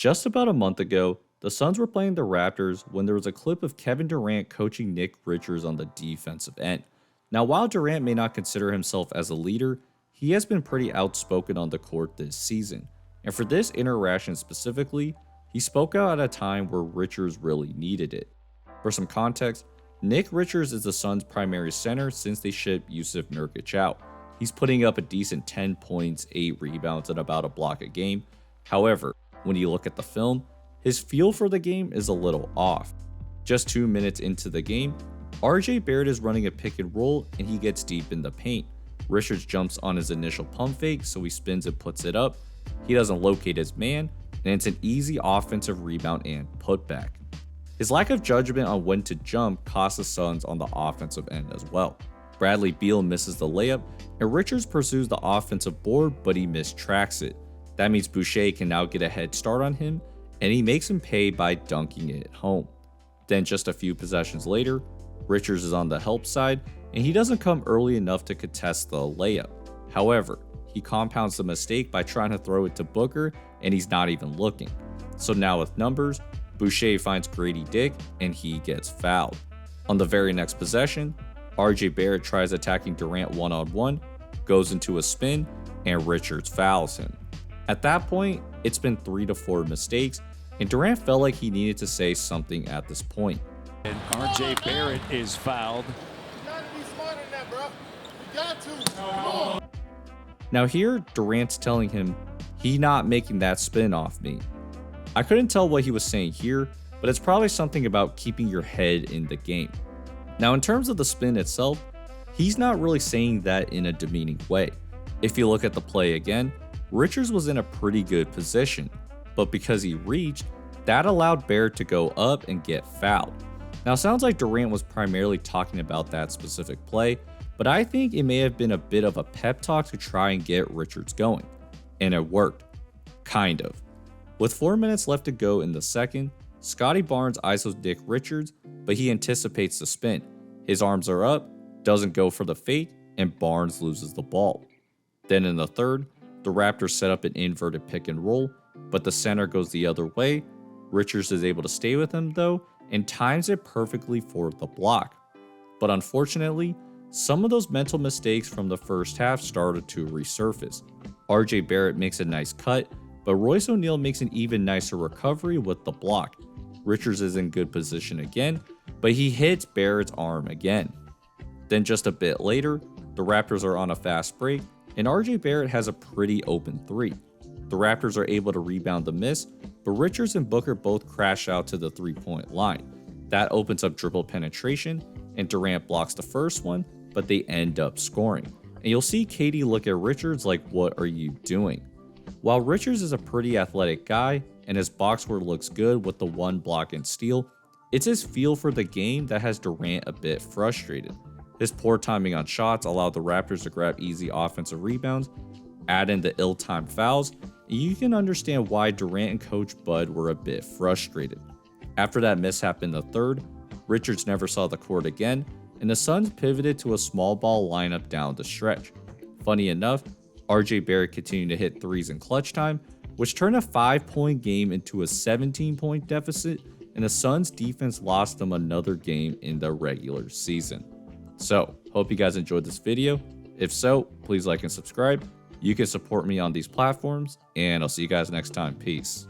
Just about a month ago, the Suns were playing the Raptors when there was a clip of Kevin Durant coaching Nick Richards on the defensive end. Now, while Durant may not consider himself as a leader, he has been pretty outspoken on the court this season. And for this interaction specifically, he spoke out at a time where Richards really needed it. For some context, Nick Richards is the Suns' primary center since they shipped Yusuf Nurkic out. He's putting up a decent 10 points, 8 rebounds, and about a block a game. However, when you look at the film, his feel for the game is a little off. Just 2 minutes into the game, RJ Barrett is running a pick and roll and he gets deep in the paint. Richards jumps on his initial pump fake, so he spins and puts it up. He doesn't locate his man, and it's an easy offensive rebound and putback. His lack of judgment on when to jump costs the Suns on the offensive end as well. Bradley Beal misses the layup, and Richards pursues the offensive board, but he mistracks it. That means Boucher can now get a head start on him, and he makes him pay by dunking it home. Then just a few possessions later, Richards is on the help side, and he doesn't come early enough to contest the layup. However, he compounds the mistake by trying to throw it to Booker, and he's not even looking. So now with numbers, Boucher finds Grady Dick, and he gets fouled. On the very next possession, RJ Barrett tries attacking Durant one-on-one, goes into a spin, and Richards fouls him. At that point, it's been 3 to 4 mistakes, and Durant felt like he needed to say something at this point. And RJ Barrett is fouled. Now here, Durant's telling him he's not making that spin off me. I couldn't tell what he was saying here, but it's probably something about keeping your head in the game. Now in terms of the spin itself, he's not really saying that in a demeaning way. If you look at the play again, Richards was in a pretty good position, but because he reached, that allowed Barrett to go up and get fouled. Now it sounds like Durant was primarily talking about that specific play, but I think it may have been a bit of a pep talk to try and get Richards going. And it worked. Kind of. With 4 minutes left to go in the second, Scotty Barnes isos Nick Richards, but he anticipates the spin. His arms are up, doesn't go for the fake, and Barnes loses the ball. Then in the third, the Raptors set up an inverted pick and roll, but the center goes the other way. Richards is able to stay with him though, and times it perfectly for the block. But unfortunately, some of those mental mistakes from the first half started to resurface. RJ Barrett makes a nice cut, but Royce O'Neal makes an even nicer recovery with the block. Richards is in good position again, but he hits Barrett's arm again. Then just a bit later, the Raptors are on a fast break, and RJ Barrett has a pretty open 3. The Raptors are able to rebound the miss, but Richards and Booker both crash out to the 3-point line. That opens up dribble penetration, and Durant blocks the first one, but they end up scoring. And you'll see Katie look at Richards like, what are you doing? While Richards is a pretty athletic guy, and his box work looks good with the 1 block and steal, it's his feel for the game that has Durant a bit frustrated. His poor timing on shots allowed the Raptors to grab easy offensive rebounds, add in the ill-timed fouls, and you can understand why Durant and Coach Bud were a bit frustrated. After that mishap in the third, Richards never saw the court again, and the Suns pivoted to a small ball lineup down the stretch. Funny enough, RJ Barrett continued to hit threes in clutch time, which turned a 5-point game into a 17-point deficit, and the Suns defense lost them another game in the regular season. So, hope you guys enjoyed this video. If so, please like and subscribe. You can support me on these platforms, and I'll see you guys next time. Peace.